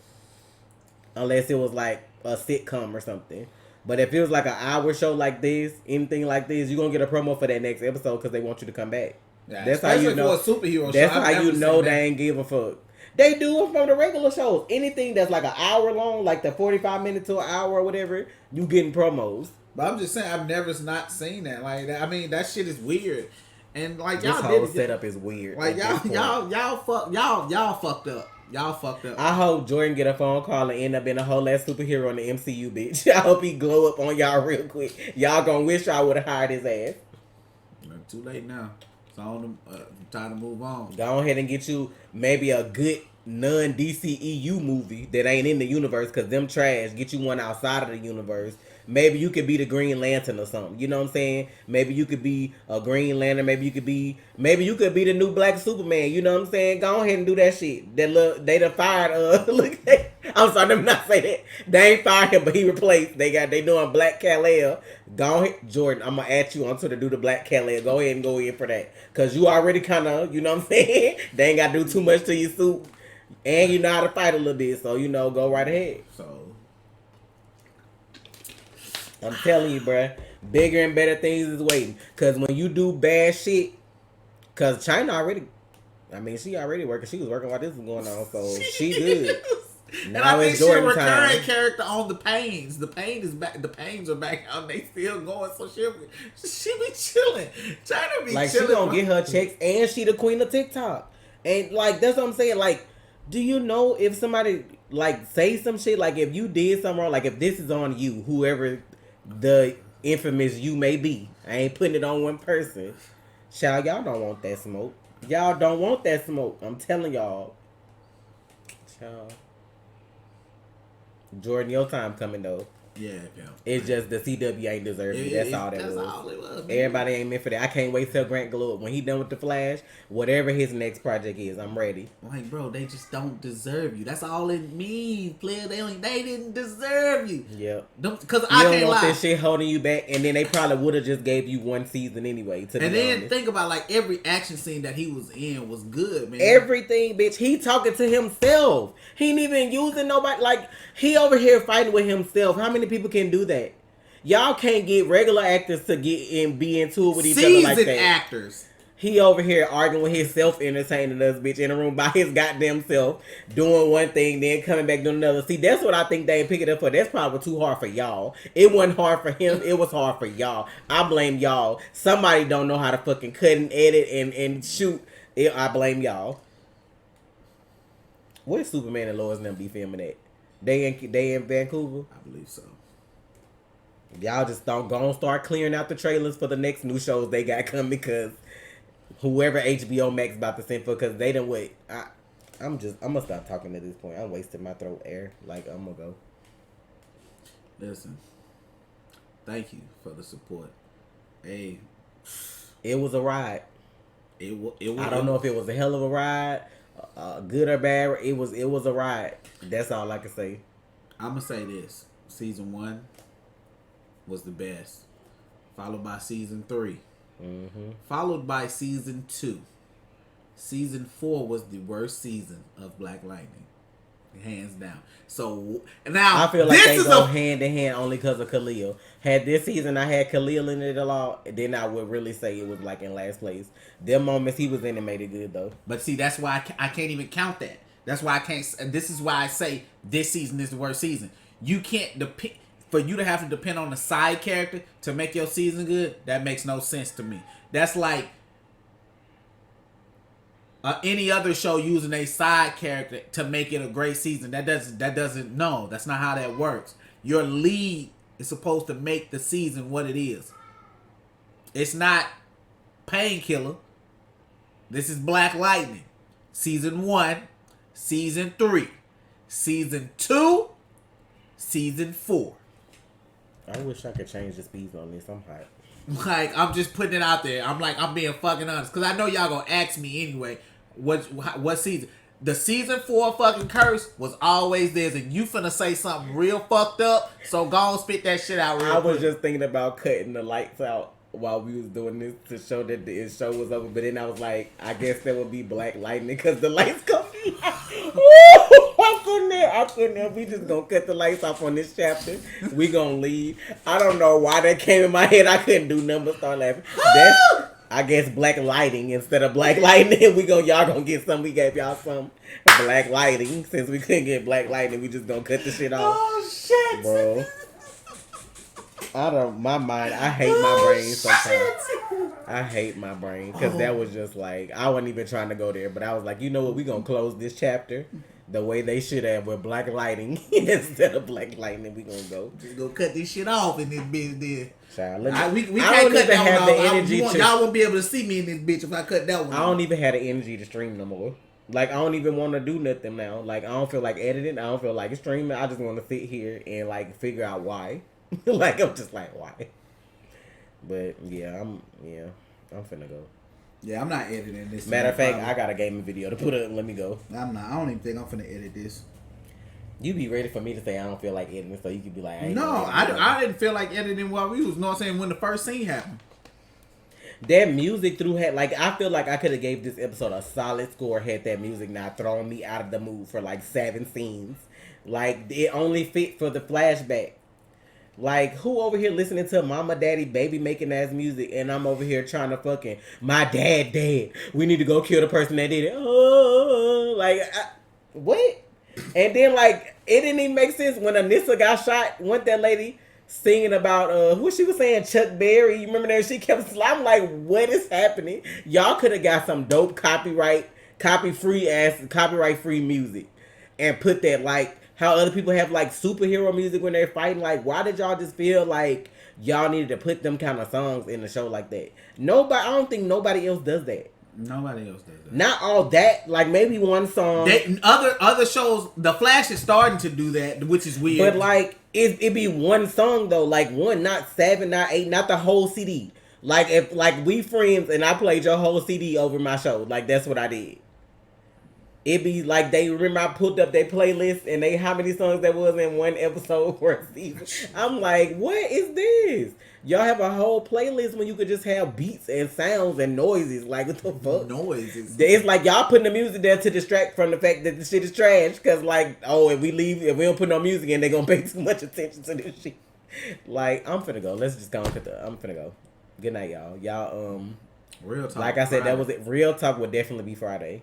Unless it was like a sitcom or something. But if it was like an hour show like this, anything like this, you're going to get a promo for that next episode because they want you to come back. Yeah, that's how you know. For a superhero that's show, how you know they ain't give a fuck. They do it from the regular shows. Anything that's like an hour long, like the 45 minutes to an hour or whatever, you getting promos. But I'm just saying, I've never not seen that. Like, I mean, that shit is weird. And like y'all this whole did setup is weird. Like y'all fucked up. Y'all fucked up. I hope Jordan get a phone call and end up being a whole ass superhero in the MCU, bitch. I hope he glow up on y'all real quick. Y'all gonna wish I would have hired his ass. Too late now. It's on time to move on. Go ahead and get you maybe a good non-DCEU movie that ain't in the universe because them trash. Get you one outside of the universe. Maybe you could be the Green Lantern or something. You know what I'm saying? Maybe you could be a Green Lantern. Maybe you could be the new Black Superman. You know what I'm saying? Go ahead and do that shit. They done fired I'm sorry, let me not say that. They ain't fired him, but he replaced. They doing Black Kal-El. Go ahead, Jordan. I'm gonna add you on Twitter to do the Black Kal-El. Go ahead and go in for that, cause you already kind of, you know what I'm saying. They ain't gotta do too much to your suit, and you know how to fight a little bit, so you know, go right ahead. So I'm telling you, bruh, bigger and better things is waiting. Cause when you do bad shit, cause China already. I mean, she already working. She was working while this was going on, so she good. Now and I think she's a recurring character on the Pains. The Pain is back. The Pains are back out. And they still going. So she be chilling. China be like chilling. She gonna get her checks, and she the queen of TikTok. And like that's what I'm saying. Like, do you know if somebody like say some shit? Like if you did something wrong, like if this is on you, whoever the infamous you may be. I ain't putting it on one person. Child, y'all don't want that smoke. Y'all don't want that smoke. I'm telling y'all. Child. Jordan, your time coming though. Yeah. It's just the CW ain't deserved it. That's all that was. All it was. Everybody ain't meant for that. I can't wait till Grant Glow when he done with the Flash. Whatever his next project is, I'm ready. Like, bro, they just don't deserve you. That's all it means, player. They didn't deserve you. Yep. Because I can't don't want lie. this shit holding you back, and then they probably would have just gave you one season anyway. And then think about like every action scene that he was in was good, man. Everything, bitch. He talking to himself. He ain't even using nobody. Like he over here fighting with himself. How many people can do that? Y'all can't get regular actors to get in, be into it with each other like that. Seasoned actors. He over here arguing with himself, entertaining us, bitch, in a room by his goddamn self, doing one thing, then coming back doing another. See, that's what I think they ain't pick it up for. That's probably too hard for y'all. It wasn't hard for him. It was hard for y'all. I blame y'all. Somebody don't know how to fucking cut and edit and shoot. I blame y'all. Where's Superman and Lois and them be filming at? They in Vancouver? I believe so. Y'all just don't go and start clearing out the trailers for the next new shows they got coming because whoever HBO Max about to send for, because they done wait. I'm gonna stop talking at this point. I'm wasting my throat air. Like I'm gonna go. Listen, thank you for the support. Hey, it was a ride. It was. I don't know if it was a hell of a ride, good or bad. It was a ride. That's all I can say. I'm gonna say this: season 1 was the best, followed by season 3, followed by season 2. Season 4 was the worst season of Black Lightning, hands down. So now I feel like they go hand in hand only because of Khalil. Had this season I had Khalil in it a lot, then I would really say it was like in last place. Them moments he was in it made it good though. But see, that's why I can't even count that. That's why I can't. This is why I say this season is the worst season. You can't depend. For you to have to depend on a side character to make your season good, that makes no sense to me. That's like any other show using a side character to make it a great season. That doesn't. No, that's not how that works. Your lead is supposed to make the season what it is. It's not Painkiller. This is Black Lightning. Season 1, Season 3, Season 2, Season 4. I wish I could change the speeds on this. I'm hot. Like, I'm just putting it out there. I'm being fucking honest. Because I know y'all gonna ask me anyway, what season? The season 4 fucking curse was always there. And you finna say something real fucked up, so go on spit that shit out real quick. I was just thinking about cutting the lights out while we was doing this to show that the show was over. But then I was like, I guess that would be Black Lightning because the lights come in. I couldn't. We just gonna cut the lights off on this chapter. We gonna leave. I don't know why that came in my head. I couldn't do nothing but start laughing. That's, I guess, Black Lighting instead of Black Lightning. Y'all gonna get some. We gave y'all some Black Lighting. Since we couldn't get Black Lightning, we just gonna cut the shit off. Oh shit, bro. I hate my brain sometimes. I hate my brain because that was just like, I wasn't even trying to go there, but I was like, you know what, we gonna close this chapter the way they should have with Black Lighting instead of Black Lightning. We gonna go. Just go cut this shit off in this bitch there. Child, we I can't don't cut that have one the off. energy. Y'all won't be able to see me in this bitch if I cut that one. I don't even have the energy to stream no more. Like, I don't even want to do nothing now. Like, I don't feel like editing. I don't feel like streaming. I just want to sit here and like figure out why. Like, I'm just like, why? But yeah, I'm finna go. Yeah, I'm not editing this. Matter of fact, I got a gaming video to put up. Let me go. I'm not. I don't even think I'm finna edit this. You be ready for me to say I don't feel like editing, so you could be like, I didn't feel like editing while we was, you know what I'm saying, when the first scene happened. That music I feel like I could have gave this episode a solid score had that music not thrown me out of the mood for like 7 scenes. Like, it only fit for the flashback. Like, who over here listening to mama, daddy, baby making ass music, and I'm over here trying to fucking, my dad dead. We need to go kill the person that did it. Oh, like, what? And then, like, it didn't even make sense when Anissa got shot. Went that lady singing about, what she was saying, Chuck Berry. You remember that? She kept, I'm like, what is happening? Y'all could have got some dope copyright free music and put that, like, how other people have like superhero music when they're fighting. Like, why did y'all just feel like y'all needed to put them kind of songs in the show like that? Nobody, I don't think nobody else does that. Nobody else does that. Not all that. Like, maybe one song. Other shows, The Flash is starting to do that, which is weird. But like, it be one song though. Like one, not 7, not 8, not the whole CD. Like, if like we friends and I played your whole CD over my show, like that's what I did. It be like, they remember I pulled up their playlist and they how many songs that was in one episode for a season. I'm like, what is this? Y'all have a whole playlist when you could just have beats and sounds and noises. Like, what the fuck? Noises. It's like y'all putting the music there to distract from the fact that the shit is trash. Cause like, oh, if we don't put no music in, they gonna pay too much attention to this shit. Like, I'm finna go. Let's just go and I'm finna go. Good night, y'all. Y'all, Real Talk. like I said, Friday. that was it. Real Talk would definitely be Friday.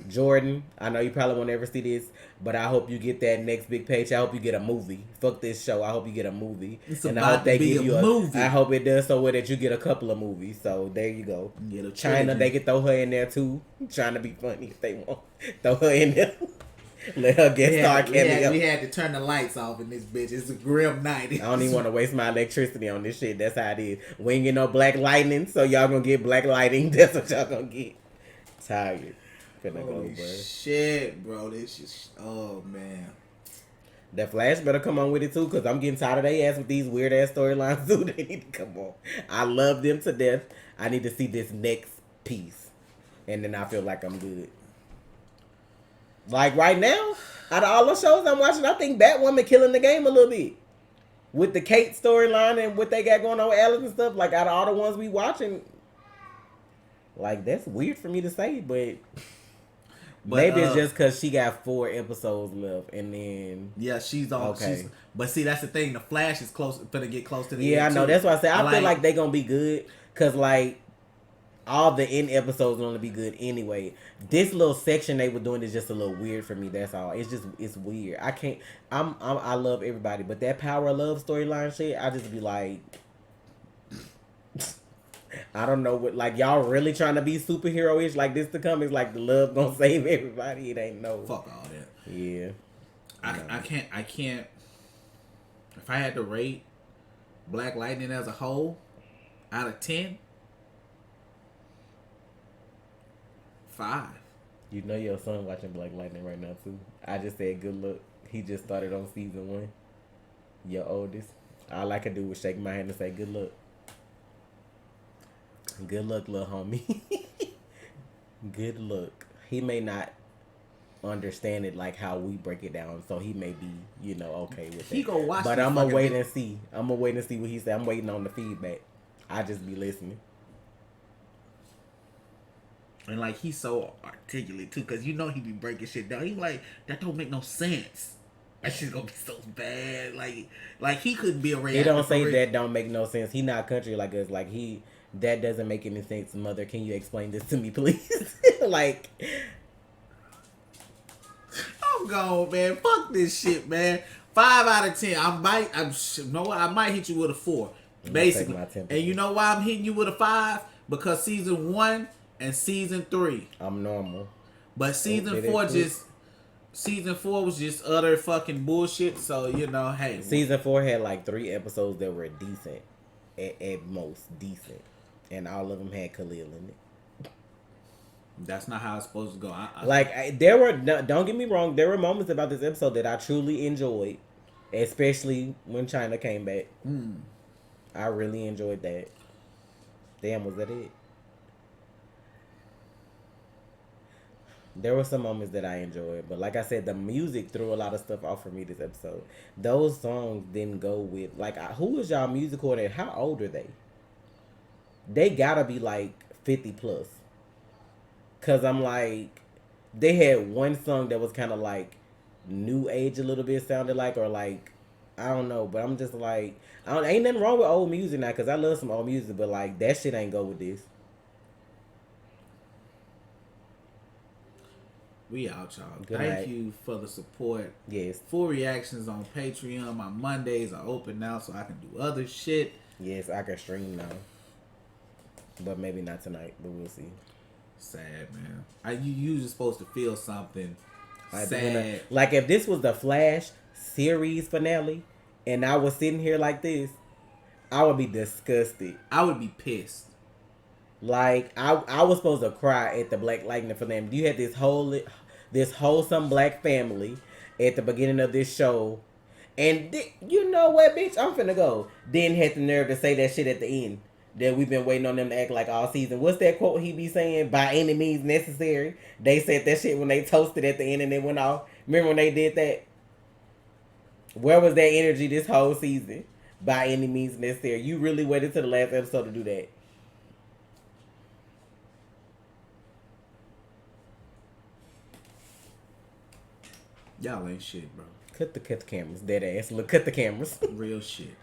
Jordan, I know you probably won't ever see this, but I hope you get that next big paycheck. I hope you get a movie. Fuck this show. I hope you get a movie. It's and about I hope they to be give you a movie. I hope it does so well that you get a couple of movies. So there you go. Get a China, trilogy. they can throw her in there too. Trying to be funny if they want. Throw her in there. Let her guest star cameo. We had to turn the lights off in this bitch. It's a grim night. I don't even want to waste my electricity on this shit. That's how it is. We ain't get no black lightning, so y'all gonna get black lighting. That's what y'all gonna get. Tired. Holy shit, bro. This is, oh man. The Flash better come on with it too, because I'm getting tired of they ass with these weird ass storylines too. They need to come on. I love them to death. I need to see this next piece. And then I feel like I'm good. Like right now, out of all the shows I'm watching, I think Batwoman killing the game a little bit. With the Kate storyline and what they got going on with Alice and stuff, like out of all the ones we watching, like that's weird for me to say, but maybe it's just because she got 4 episodes left, and then yeah, she's on. Okay. But see, that's the thing. The Flash is gonna get close to the yeah, I end know. too. That's why I say I feel like they gonna be good, cause like all the end episodes gonna be good anyway. This little section they were doing is just a little weird for me. That's all. It's weird. I can't. I love everybody, but that power of love storyline shit, I just be like. I don't know what, like, y'all really trying to be superhero-ish like this to come? It's like the love gonna save everybody. It ain't no. Fuck all that. Yeah. I can't. If I had to rate Black Lightning as a whole out of 10, 5. You know your son watching Black Lightning right now too. I just said good luck. He just started on season 1. Your oldest. All I could do was shake my hand and say good luck. Good luck, little homie. Good luck. He may not understand it like how we break it down, so he may be, okay with that. He go watch. But I'm gonna wait and see. I'm gonna wait and see what he said. I'm waiting on the feedback. I just be listening. And like he's so articulate too, cause he be breaking shit down. He like that don't make no sense. That shit's gonna be so bad. Like he couldn't be a reactor. He don't say that don't make no sense. He not country like us. Like that doesn't make any sense. Mother, can you explain this to me, please? Like, I'm gone, man. Fuck this shit, man. 5 out of 10. I might hit you with a 4, basically. And you know why I'm hitting you with a 5? Because season 1 and season 3. I'm normal. But season 4 was just utter fucking bullshit. So hey. Season 4 had like 3 episodes that were decent, at most decent, and all of them had Khalil in it. That's not how it's supposed to go. Don't get me wrong, there were moments about this episode that I truly enjoyed, especially when China came back. I really enjoyed that. Damn, was that it? There were some moments that I enjoyed, but like I said, the music threw a lot of stuff off for me this episode. Those songs didn't go with like who is y'all music coordinator? How old are they? They gotta be like 50 plus. Cause I'm like, they had one song that was kind of like new age a little bit sounded like, or like I don't know, but I'm just like, ain't nothing wrong with old music now, cause I love some old music, but like that shit ain't go with this. We out, y'all. Good Thank night. you for the support. Yes. Full reactions on Patreon. My Mondays are open now, so I can do other shit. Yes, I can stream now, but maybe not tonight. But we'll see. Sad, man. You usually supposed to feel something sad. Like if this was the Flash series finale, and I was sitting here like this, I would be disgusted. I would be pissed. Like I was supposed to cry at the Black Lightning finale. You had this wholesome black family at the beginning of this show, and you know what, bitch, I'm finna go. Then had the nerve to say that shit at the end. That we've been waiting on them to act like all season. What's that quote he be saying? By any means necessary. They said that shit when they toasted at the end and it went off. Remember when they did that? Where was that energy this whole season? By any means necessary. You really waited till the last episode to do that. Y'all ain't shit, bro. Cut the cameras. Dead ass. Look, cut the cameras. Real shit.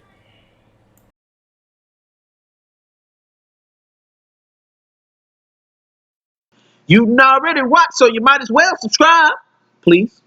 You already watched, so you might as well subscribe, please.